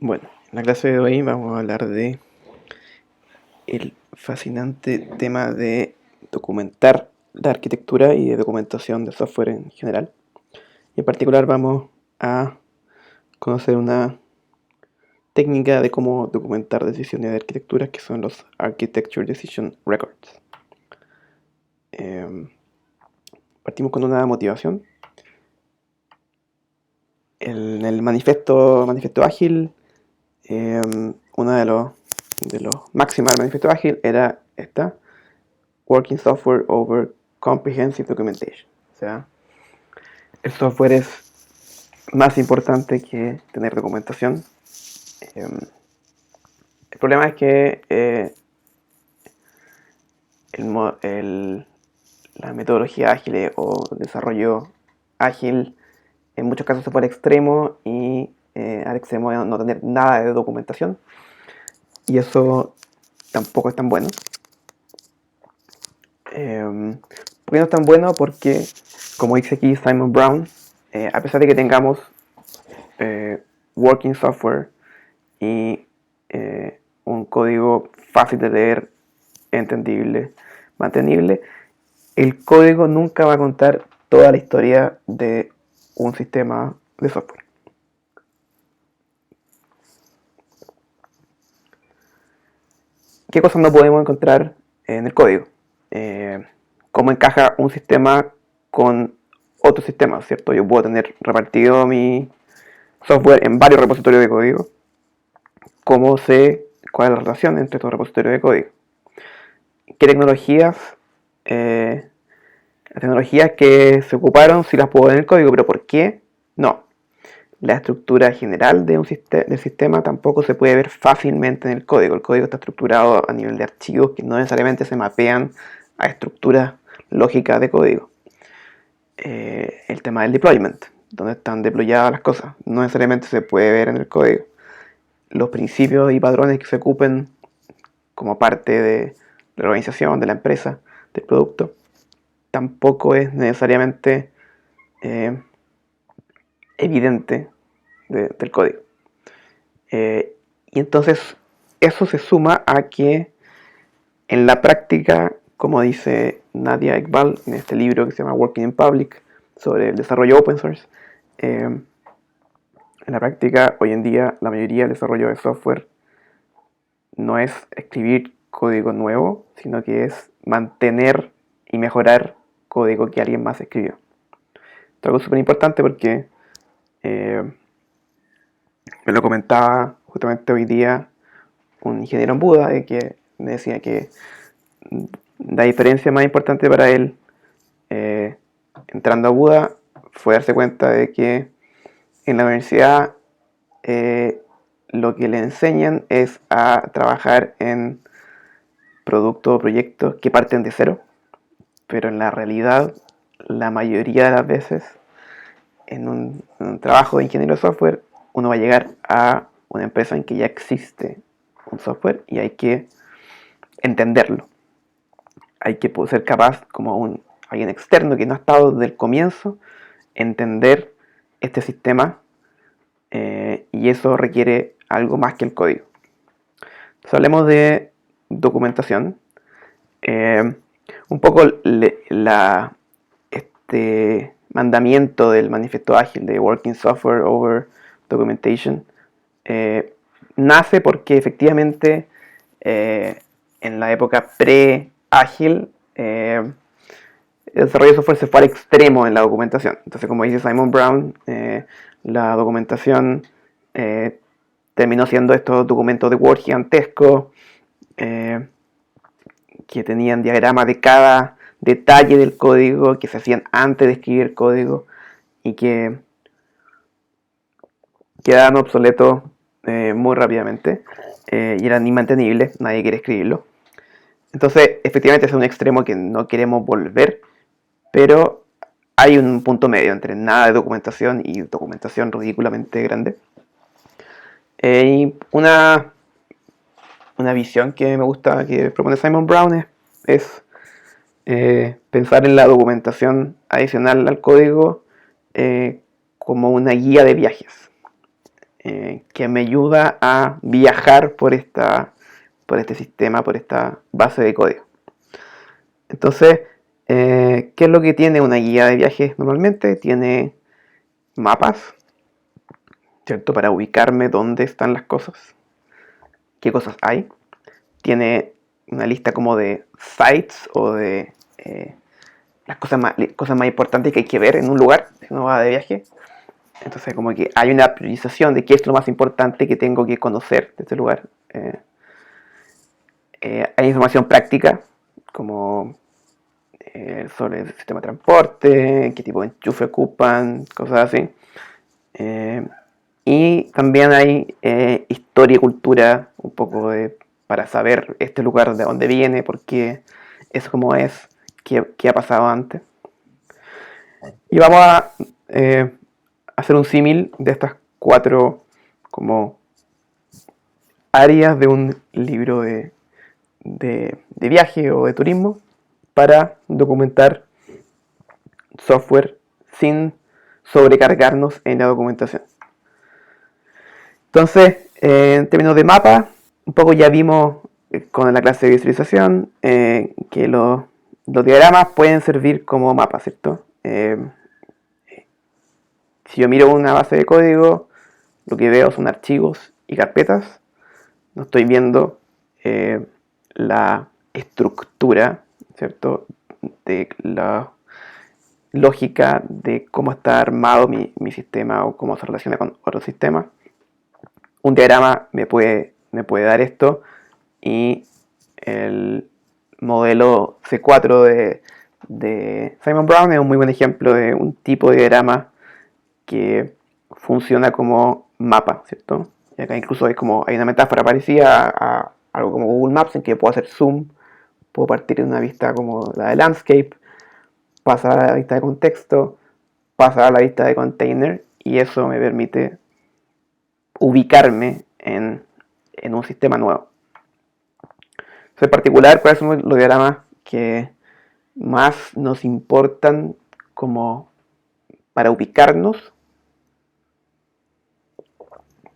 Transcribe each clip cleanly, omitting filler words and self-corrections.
Bueno, en la clase de hoy vamos a hablar de el fascinante tema de documentar la arquitectura y de documentación de software en general. Y en particular vamos a conocer una técnica de cómo documentar decisiones de arquitectura que son los Architecture Decision Records. Partimos con una motivación. En el manifiesto ágil, una de los máximas del manifiesto ágil era esta: Working Software over Comprehensive Documentation. O sea, el software es más importante que tener documentación. El problema es que la metodología ágil o desarrollo ágil en muchos casos se fue al extremo y al extremo de no tener nada de documentación, y eso tampoco es tan bueno. ¿Por qué no es tan bueno? Porque, como dice aquí Simon Brown, a pesar de que tengamos working software y un código fácil de leer, entendible, mantenible, el código nunca va a contar toda la historia de un sistema de software. ¿Qué cosas no podemos encontrar en el código? ¿Cómo encaja un sistema con otro sistema? ¿Cierto? Yo puedo tener repartido mi software en varios repositorios de código. ¿Cómo sé cuál es la relación entre estos repositorios de código? ¿Qué tecnologías? Las tecnologías que se ocuparon sí las puedo ver en el código, pero ¿por qué? No. La estructura general del sistema tampoco se puede ver fácilmente en el código. El código está estructurado a nivel de archivos que no necesariamente se mapean a estructuras lógicas de código. El tema del deployment, donde están deployadas las cosas, no necesariamente se puede ver en el código. Los principios y patrones que se ocupen como parte de la organización, de la empresa, del producto, tampoco es necesariamente evidente del código. Y entonces eso se suma a que en la práctica, como dice Nadia Iqbal en este libro que se llama Working in Public sobre el desarrollo open source, en la práctica hoy en día la mayoría del desarrollo de software no es escribir código nuevo, sino que es mantener y mejorar código que alguien más escribió. Esto es algo súper importante porque me lo comentaba justamente hoy día un ingeniero en Buda, que me decía que la diferencia más importante para él entrando a Buda fue darse cuenta de que en la universidad lo que le enseñan es a trabajar en productos o proyectos que parten de cero, pero en la realidad la mayoría de las veces en un trabajo de ingeniero de software uno va a llegar a una empresa en que ya existe un software y hay que entenderlo. Hay que ser capaz, como alguien externo que no ha estado desde el comienzo, entender este sistema, y eso requiere algo más que el código. Entonces, hablemos de documentación. Un poco este mandamiento del manifiesto ágil de Working Software over Documentation nace porque efectivamente en la época pre-ágil el desarrollo de software se fue al extremo en la documentación. Entonces, como dice Simon Brown, la documentación terminó siendo estos documentos de Word gigantescos que tenían diagramas de cada detalle del código, que se hacían antes de escribir el código y que quedaban obsoletos muy rápidamente y eran inmantenibles, nadie quiere escribirlo. Entonces, efectivamente es un extremo que no queremos volver, pero hay un punto medio entre nada de documentación y documentación ridículamente grande. Y una visión que me gusta que propone Simon Brown es pensar en la documentación adicional al código como una guía de viajes. que me ayuda a viajar por este sistema, por esta base de código. Entonces, ¿qué es lo que tiene una guía de viajes normalmente? Tiene mapas, ¿cierto? Para ubicarme dónde están las cosas, qué cosas hay. Tiene una lista como de sites o de las cosas más importantes que hay que ver en un lugar si uno va de viaje. Entonces como que hay una priorización de qué es lo más importante que tengo que conocer de este lugar. Hay información práctica como sobre el sistema de transporte, qué tipo de enchufe ocupan, cosas así. Y también hay historia y cultura, un poco para saber este lugar de dónde viene, por qué es como es, qué ha pasado antes. Y vamos a hacer un símil de estas 4 como áreas de un libro de viaje o de turismo para documentar software sin sobrecargarnos en la documentación. Entonces, en términos de mapa, un poco ya vimos con la clase de visualización que los diagramas pueden servir como mapas, ¿cierto? Si yo miro una base de código, lo que veo son archivos y carpetas. No estoy viendo la estructura, ¿cierto? De la lógica de cómo está armado mi sistema o cómo se relaciona con otros sistemas. Un diagrama me puede dar esto, y el modelo C4 de Simon Brown es un muy buen ejemplo de un tipo de diagrama que funciona como mapa, ¿cierto? Y acá incluso hay una metáfora parecida a algo como Google Maps, en que puedo hacer zoom, puedo partir de una vista como la de landscape, pasar a la vista de contexto, pasar a la vista de container, y eso me permite ubicarme en un sistema nuevo. En particular, ¿cuáles son los diagramas que más nos importan como para ubicarnos?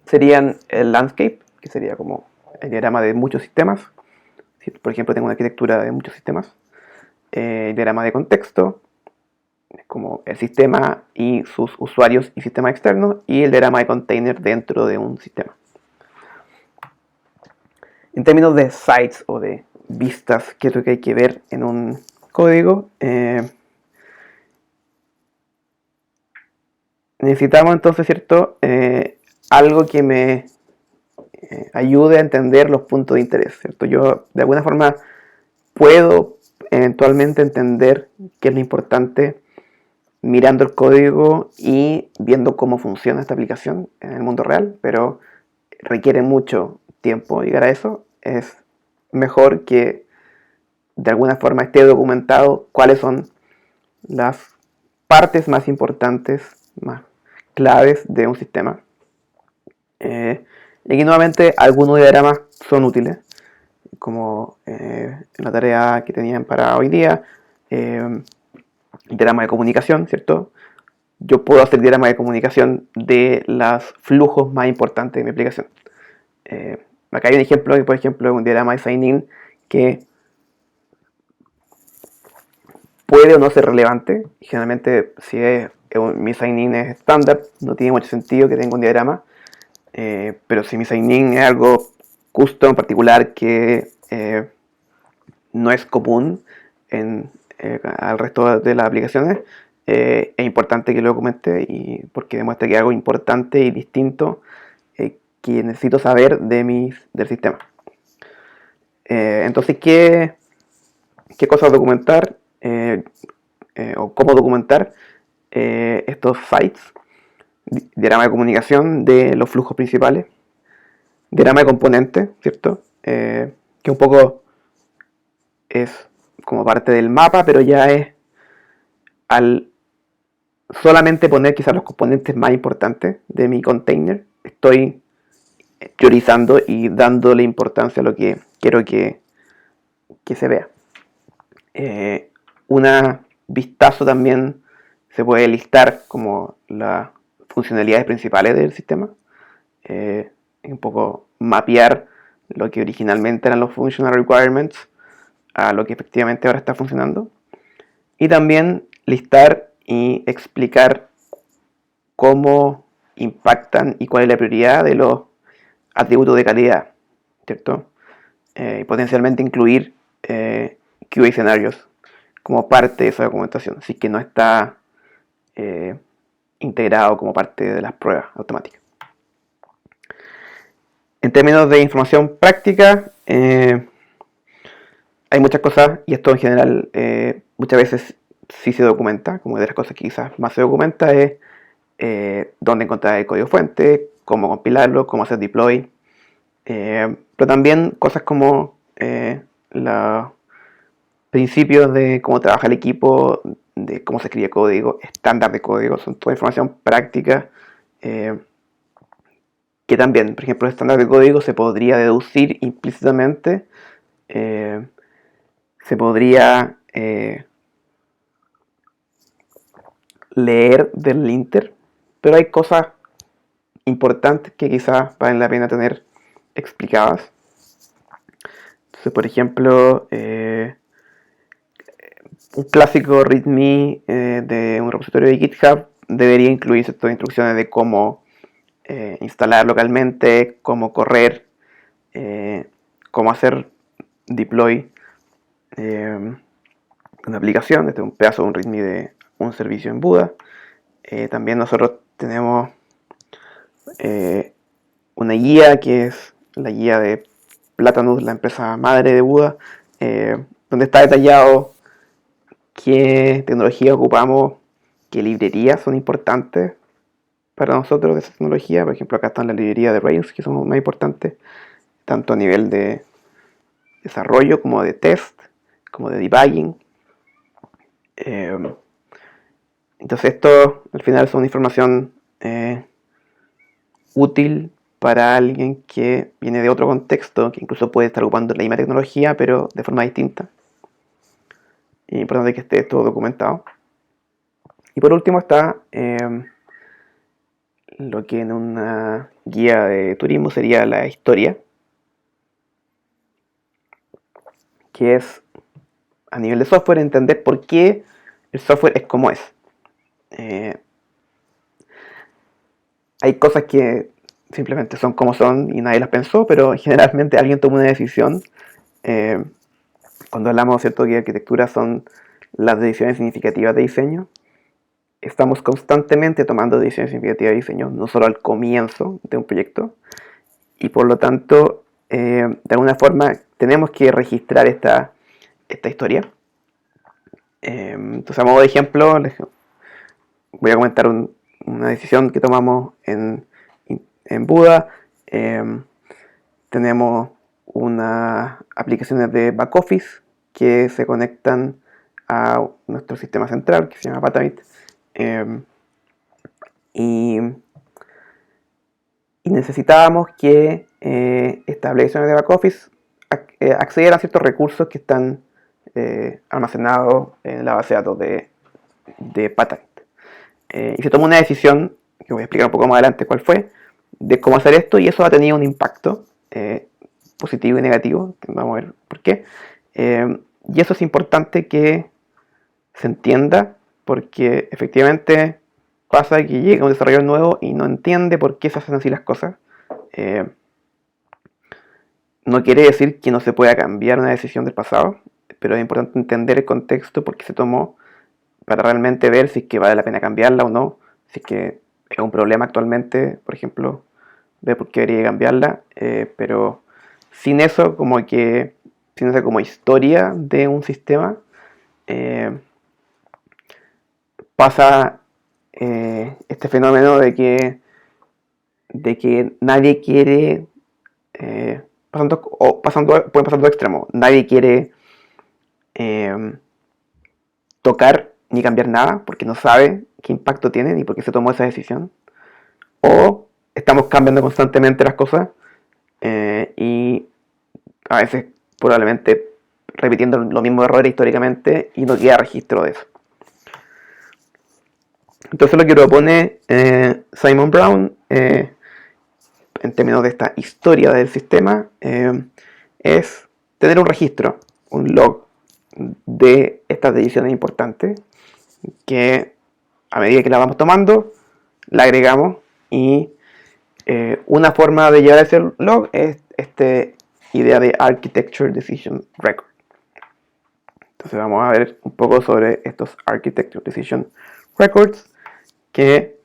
Serían el landscape, que sería como el diagrama de muchos sistemas. Si, por ejemplo, tengo una arquitectura de muchos sistemas. El diagrama de contexto, como el sistema y sus usuarios y sistemas externos. Y el diagrama de container dentro de un sistema. En términos de sites o de vistas, que es lo que hay que ver en un código, necesitamos entonces, ¿cierto? Algo que me ayude a entender los puntos de interés, ¿cierto? Yo de alguna forma puedo eventualmente entender qué es lo importante mirando el código y viendo cómo funciona esta aplicación en el mundo real, pero requiere mucho tiempo llegar a eso. Es mejor que de alguna forma esté documentado cuáles son las partes más importantes, más claves de un sistema. Y aquí nuevamente algunos diagramas son útiles, como en la tarea que tenían para hoy día, el diagrama de comunicación, ¿cierto? Yo puedo hacer diagrama de comunicación de los flujos más importantes de mi aplicación. Acá hay un ejemplo, que por ejemplo es un diagrama de sign-in que puede o no ser relevante. Generalmente, si mi sign-in es estándar, no tiene mucho sentido que tenga un diagrama. Pero si mi sign-in es algo custom particular que no es común al resto de las aplicaciones, es importante que lo documente, porque demuestra que es algo importante y distinto que necesito saber del sistema. Entonces, ¿qué cosas documentar o cómo documentar estos sites? Diagrama de comunicación de los flujos principales, diagrama de componentes, ¿cierto? Que un poco es como parte del mapa, pero ya es al solamente poner quizás los componentes más importantes de mi container, estoy priorizando y dándole importancia a lo que quiero que se vea. Un vistazo también se puede listar como las funcionalidades principales del sistema. un poco mapear lo que originalmente eran los functional requirements a lo que efectivamente ahora está funcionando. Y también listar y explicar cómo impactan y cuál es la prioridad de los atributos de calidad, ¿cierto? Y potencialmente incluir QA escenarios como parte de esa documentación, si que no está integrado como parte de las pruebas automáticas. En términos de información práctica, hay muchas cosas, y esto en general muchas veces sí se documenta, como de las cosas que quizás más se documenta es dónde encontrar el código fuente, cómo compilarlo, cómo hacer deploy, pero también cosas como los principios de cómo trabaja el equipo, de cómo se escribe código, estándar de código, son toda información práctica que también, por ejemplo, el estándar de código se podría deducir implícitamente, se podría leer del linter, pero hay cosas importantes que quizás valen la pena tener explicadas. Entonces, por ejemplo, un clásico README de un repositorio de GitHub debería incluir ciertas instrucciones de cómo instalar localmente, cómo correr, cómo hacer deploy una aplicación. Este es un pedazo de un README de un servicio en Buda. También nosotros tenemos una guía que es la guía de Platanus, la empresa madre de Buda, donde está detallado qué tecnología ocupamos, qué librerías son importantes para nosotros de esa tecnología. Por ejemplo, acá están las librerías de Rails, que son más importantes, tanto a nivel de desarrollo como de test, como de debugging. Entonces esto al final son información útil para alguien que viene de otro contexto, que incluso puede estar ocupando la misma tecnología, pero de forma distinta. Y es importante que esté todo documentado. Y por último está lo que en una guía de turismo sería la historia, que es a nivel de software entender por qué el software es como es. Hay cosas que simplemente son como son y nadie las pensó, pero generalmente alguien toma una decisión. Cuando hablamos, ¿cierto?, que arquitectura son las decisiones significativas de diseño, estamos constantemente tomando decisiones significativas de diseño, no solo al comienzo de un proyecto, y por lo tanto, de alguna forma, tenemos que registrar esta historia. Entonces, a modo de ejemplo, voy a comentar una decisión que tomamos en Buda. Tenemos unas aplicaciones de back office que se conectan a nuestro sistema central, que se llama Patamit. Y necesitábamos que estas aplicaciones de back office accedieran a ciertos recursos que están almacenados en la base de datos de Patamit. Y se tomó una decisión, que voy a explicar un poco más adelante cuál fue, de cómo hacer esto, y eso ha tenido un impacto positivo y negativo, vamos a ver por qué. Y eso es importante que se entienda, porque efectivamente pasa que llega un desarrollador nuevo y no entiende por qué se hacen así las cosas. No quiere decir que no se pueda cambiar una decisión del pasado, pero es importante entender el contexto por qué se tomó, para realmente ver si es que vale la pena cambiarla o no, si es que es un problema actualmente, por ejemplo, ver por qué debería cambiarla, pero sin eso, sin esa como historia de un sistema, pasa este fenómeno de que nadie quiere, pueden pasar dos extremos, nadie quiere tocar ni cambiar nada porque no sabe qué impacto tiene ni por qué se tomó esa decisión, o estamos cambiando constantemente las cosas y a veces probablemente repitiendo los mismos errores históricamente y no queda registro de eso. Entonces lo que propone Simon Brown en términos de esta historia del sistema, es tener un registro, un log de estas decisiones importantes que a medida que la vamos tomando, la agregamos y una forma de llevar ese log es esta idea de Architecture Decision Record. Entonces vamos a ver un poco sobre estos Architecture Decision Records, que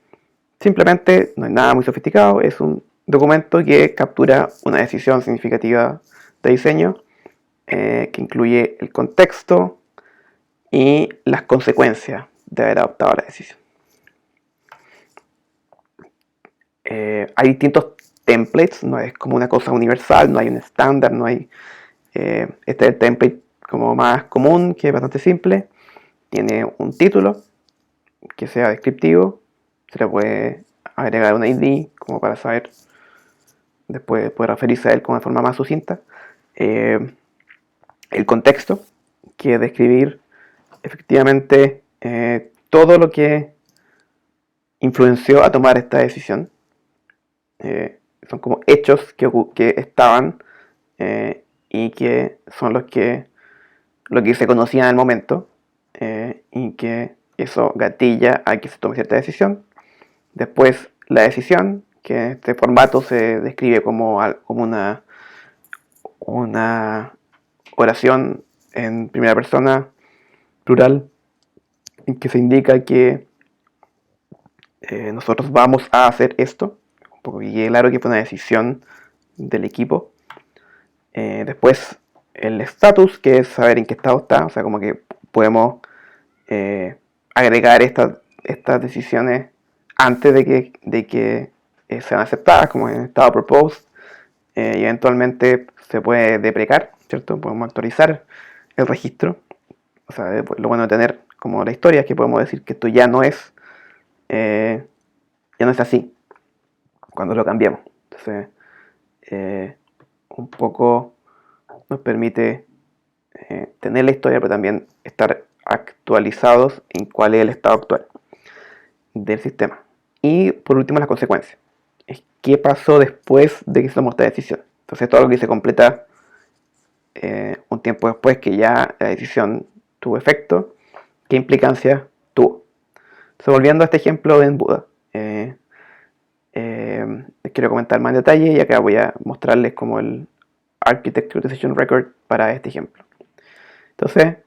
simplemente no es nada muy sofisticado, es un documento que captura una decisión significativa de diseño, que incluye el contexto y las consecuencias de haber adoptado la decisión. Hay distintos templates, no es como una cosa universal, no hay un estándar, no hay... este es el template como más común, que es bastante simple. Tiene un título que sea descriptivo, se le puede agregar un ID como para saber, después poder referirse a él como de forma más sucinta. El contexto, que es describir efectivamente todo lo que influenció a tomar esta decisión. Son como hechos que estaban y que son lo que se conocía en el momento, y que eso gatilla a que se tome cierta decisión. Después la decisión, que en este formato se describe como una oración en primera persona plural, en que se indica que nosotros vamos a hacer esto, un poco que quede claro que fue una decisión del equipo. Después el status, que es saber en qué estado está, o sea, como que podemos agregar estas decisiones antes de que sean aceptadas, como en estado proposed, y eventualmente se puede deprecar, ¿cierto? Podemos actualizar el registro. O sea, lo bueno de tener como la historia es que podemos decir que esto ya no es así cuando lo cambiamos. Entonces, un poco nos permite tener la historia, pero también estar actualizados en cuál es el estado actual del sistema. Y por último, las consecuencias. ¿Qué pasó después de que se tomó esta decisión? Entonces, todo lo que se completa un tiempo después que ya la decisión tuvo efecto, ¿qué implicancias tuvo? Entonces, volviendo a este ejemplo de Embuda, les quiero comentar más en detalle y acá voy a mostrarles como el Architecture Decision Record para este ejemplo. Entonces,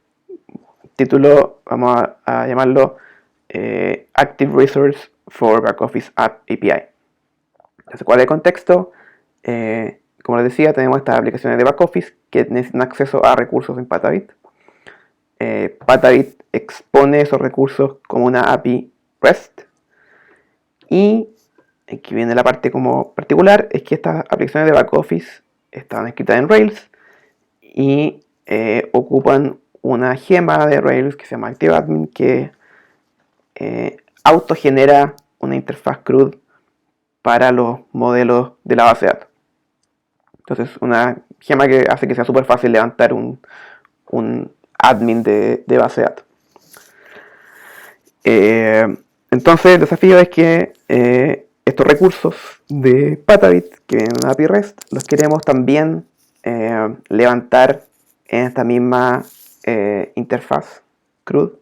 título, vamos a llamarlo Active Resource for Backoffice App API. Entonces, ¿cuál es el contexto? Como les decía, tenemos estas aplicaciones de backoffice que necesitan acceso a recursos en Patabbit. Patabbit expone esos recursos como una API REST. Y aquí viene la parte como particular, es que estas aplicaciones de backoffice están escritas en Rails y ocupan una gema de Rails que se llama ActiveAdmin, que autogenera una interfaz CRUD para los modelos de la base de datos. Entonces, una gema que hace que sea súper fácil levantar un admin de base de datos. Entonces, el desafío es que estos recursos de Patabbit, que vienen en API REST, los queremos también levantar en esta misma interfaz CRUD.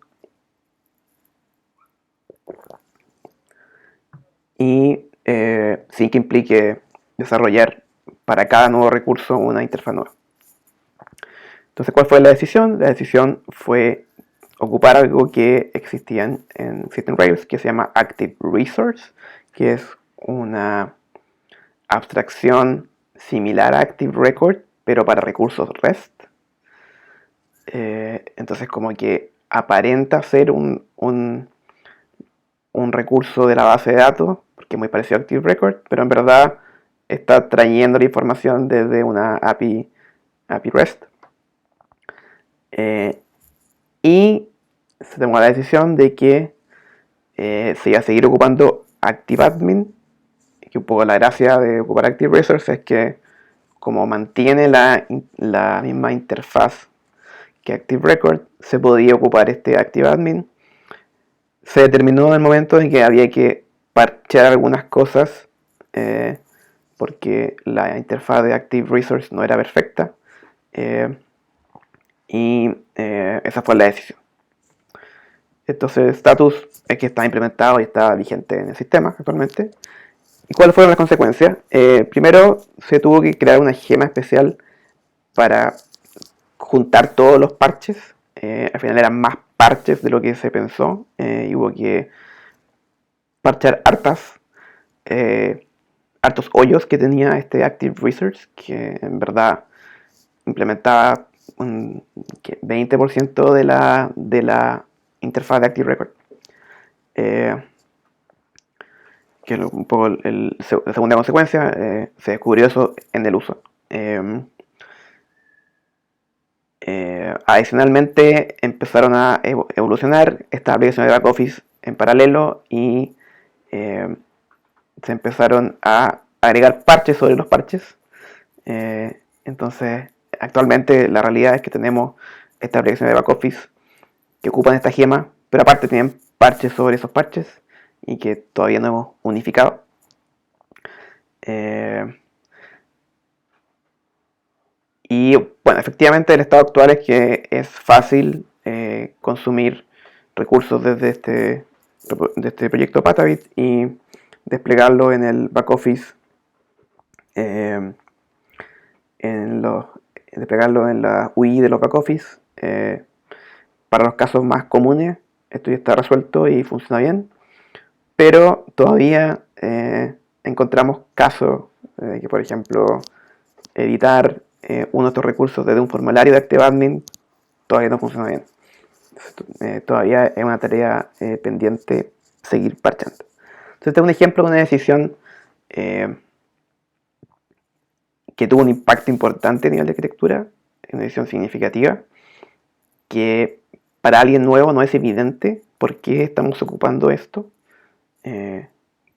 Y sin que implique desarrollar para cada nuevo recurso una interfaz nueva. Entonces, ¿cuál fue la decisión? La decisión fue ocupar algo que existía en System Rails, que se llama Active Resource, que es una abstracción similar a Active Record, pero para recursos REST. Entonces, como que aparenta ser un recurso de la base de datos, porque es muy parecido a Active Record, pero en verdad está trayendo la información desde una API REST. Y se tomó la decisión de que se iba a seguir ocupando ActiveAdmin, que un poco la gracia de ocupar Active Resource es que como mantiene la misma interfaz que Active Record, se podía ocupar este ActiveAdmin. Se determinó en el momento en que había que parchear algunas cosas porque la interfaz de Active Resource no era perfecta. Esa fue la decisión. Entonces, status es que está implementado y está vigente en el sistema actualmente. ¿Y cuáles fueron las consecuencias? Primero, se tuvo que crear una gema especial para juntar todos los parches. Al final eran más parches de lo que se pensó. Y hubo que parchar hartos hoyos que tenía este Active Research, que en verdad implementaba un 20% de la interfaz de Active Record. Que es un poco la segunda consecuencia. Se descubrió eso en el uso. Adicionalmente empezaron a evolucionar estas aplicaciones de back office en paralelo y se empezaron a agregar parches sobre los parches. Entonces, actualmente la realidad es que tenemos estas aplicaciones de back office que ocupan esta gema, pero aparte tienen parches sobre esos parches y que todavía no hemos unificado. Y bueno, efectivamente el estado actual es que es fácil consumir recursos desde este proyecto Patabit y desplegarlo en el back office, desplegarlo en la UI de los back office. Para los casos más comunes esto ya está resuelto y funciona bien, pero todavía encontramos casos que, por ejemplo, editar uno de estos recursos desde un formulario de ActiveAdmin todavía no funciona bien. Todavía es una tarea pendiente seguir parchando. Entonces, este es un ejemplo de una decisión que tuvo un impacto importante a nivel de arquitectura, una decisión significativa, que para alguien nuevo no es evidente por qué estamos ocupando esto,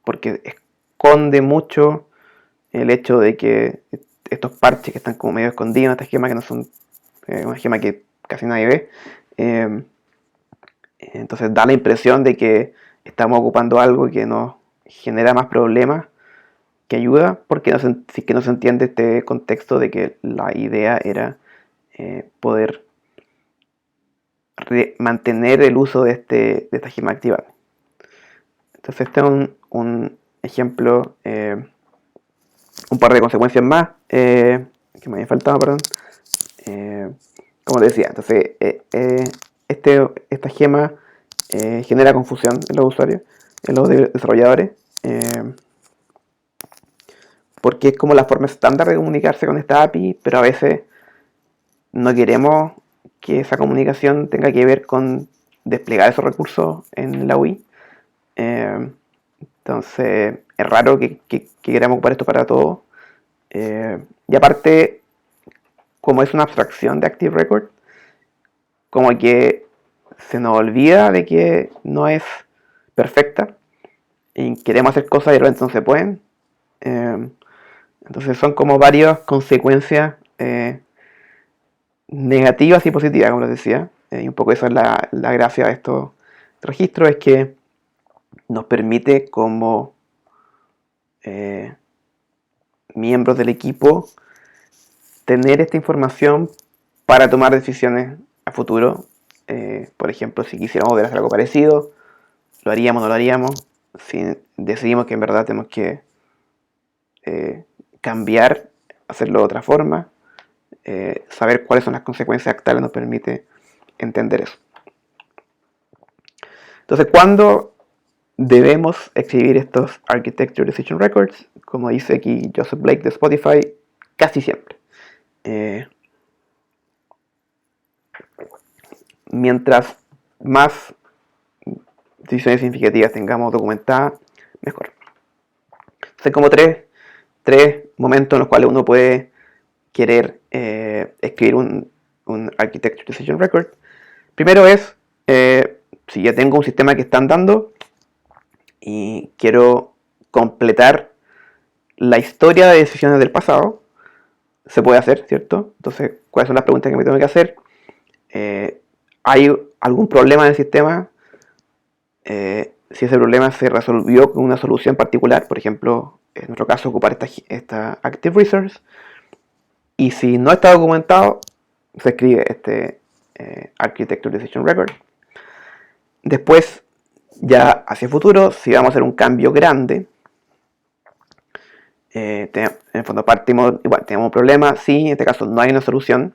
porque esconde mucho el hecho de que estos parches que están como medio escondidos, esta gema que no son una gema que casi nadie ve, entonces da la impresión de que estamos ocupando algo que nos genera más problemas que ayuda, porque no se entiende este contexto de que la idea era poder mantener el uso de esta gema activada. Entonces este es un ejemplo, un par de consecuencias más que me habían faltado, perdón. Como decía, entonces esta gema genera confusión en los usuarios, en los desarrolladores, porque es como la forma estándar de comunicarse con esta API, pero a veces no queremos que esa comunicación tenga que ver con desplegar esos recursos en la UI. Entonces es raro que queramos ocupar esto para todo. Y aparte, como es una abstracción de Active Record, como que se nos olvida de que no es perfecta y queremos hacer cosas y de repente no se pueden. Entonces son como varias consecuencias negativas y positivas, como les decía. Y un poco esa es la gracia de estos registros, es que nos permite como miembros del equipo tener esta información para tomar decisiones a futuro. Por ejemplo, si quisiéramos volver a hacer algo parecido, lo haríamos o no lo haríamos. Si decidimos que en verdad tenemos que cambiar, hacerlo de otra forma, saber cuáles son las consecuencias actuales nos permite entender eso. Entonces, ¿cuándo debemos escribir estos Architecture Decision Records? Como dice aquí Joseph Blake de Spotify, casi siempre. Mientras más decisiones significativas tengamos documentadas, mejor. Entonces, como tres momentos en los cuales uno puede querer escribir un Architecture Decision Record. Primero es, si ya tengo un sistema que está andando y quiero completar la historia de decisiones del pasado, se puede hacer, ¿cierto? Entonces, ¿cuáles son las preguntas que me tengo que hacer? ¿Hay algún problema en el sistema? si ese problema se resolvió con una solución particular, por ejemplo, en nuestro caso ocupar esta Active Resource, y si no está documentado, se escribe este Architecture Decision Record. Después, ya hacia el futuro, si vamos a hacer un cambio grande, en el fondo partimos, igual tenemos un problema, sí, en este caso no hay una solución,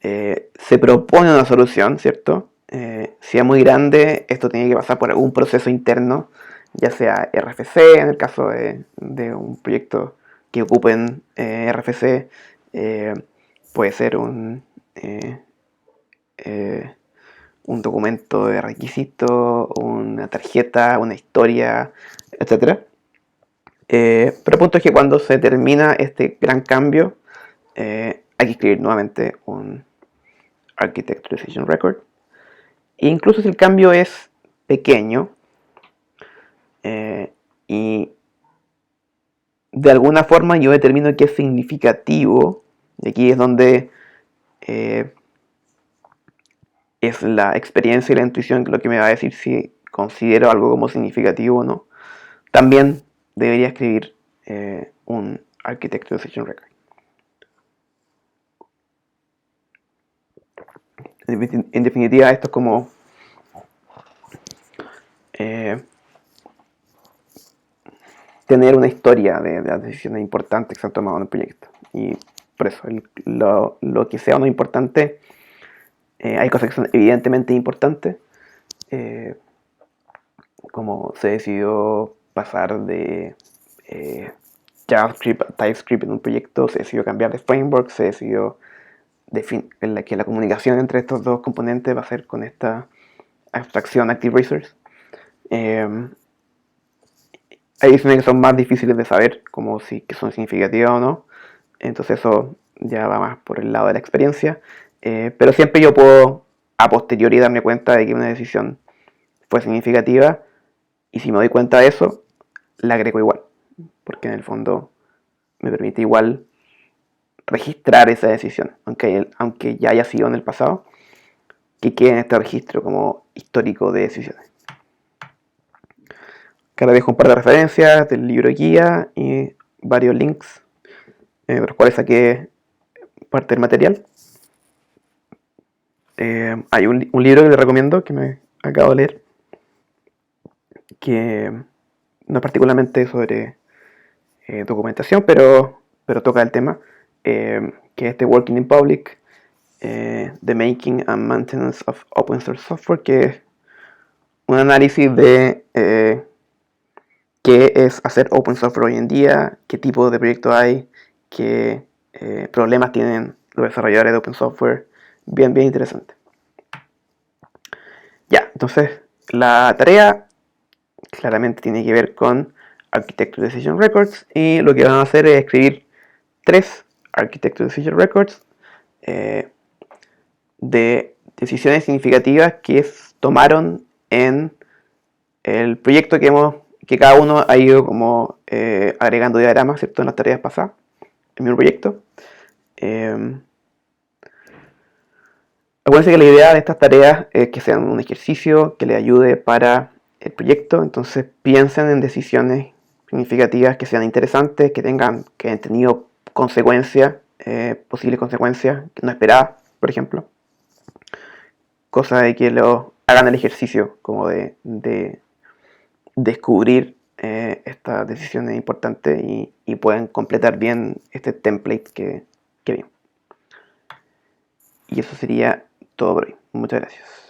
se propone una solución, ¿cierto? Si es muy grande, esto tiene que pasar por algún proceso interno, ya sea RFC, en el caso de un proyecto que ocupen RFC, puede ser un documento de requisito, una tarjeta, una historia, etc. Pero el punto es que cuando se termina este gran cambio, hay que escribir nuevamente un Architecture Decision Record. E incluso si el cambio es pequeño y de alguna forma yo determino que es significativo, y aquí es donde es la experiencia y la intuición lo que me va a decir si considero algo como significativo o no, también debería escribir un Architecture Decision Record. En definitiva, esto es como tener una historia de las decisiones importantes que se han tomado en el proyecto. Y por eso, lo que sea o no importante, hay cosas que son evidentemente importantes, como se decidió pasar de JavaScript a TypeScript en un proyecto, se decidió cambiar de framework, se decidió que la comunicación entre estos dos componentes va a ser con esta abstracción Active Resource. Hay decisiones que son más difíciles de saber, como si que son significativas o no. Entonces eso ya va más por el lado de la experiencia. Pero siempre yo puedo a posteriori darme cuenta de que una decisión fue significativa. Y si me doy cuenta de eso, la agrego igual. Porque en el fondo me permite igual registrar esa decisión. Aunque ya haya sido en el pasado, que quede en este registro como histórico de decisiones. Acá les dejo un par de referencias del libro guía y varios links de los cuales saqué parte del material. Hay un libro que les recomiendo que me acabo de leer, que no es particularmente sobre documentación, pero toca el tema, que es este Working in Public, The Making and Maintenance of Open Source Software, que es un análisis de qué es hacer open software hoy en día, qué tipo de proyectos hay, qué problemas tienen los desarrolladores de open software. Bien interesante. Ya, entonces la tarea claramente tiene que ver con Architecture Decision Records, y lo que van a hacer es escribir 3 Architecture Decision Records de decisiones significativas que tomaron en el proyecto que cada uno ha ido como agregando diagramas, ¿cierto? En las tareas pasadas, en mi proyecto. Acuérdense que la idea de estas tareas es que sean un ejercicio que les ayude para el proyecto. Entonces piensen en decisiones significativas que sean interesantes, que hayan tenido consecuencias, posibles consecuencias no esperadas, por ejemplo. Cosa de que lo hagan el ejercicio como de descubrir estas decisiones importantes y pueden completar bien este template que vimos. Y eso sería todo por hoy. Muchas gracias.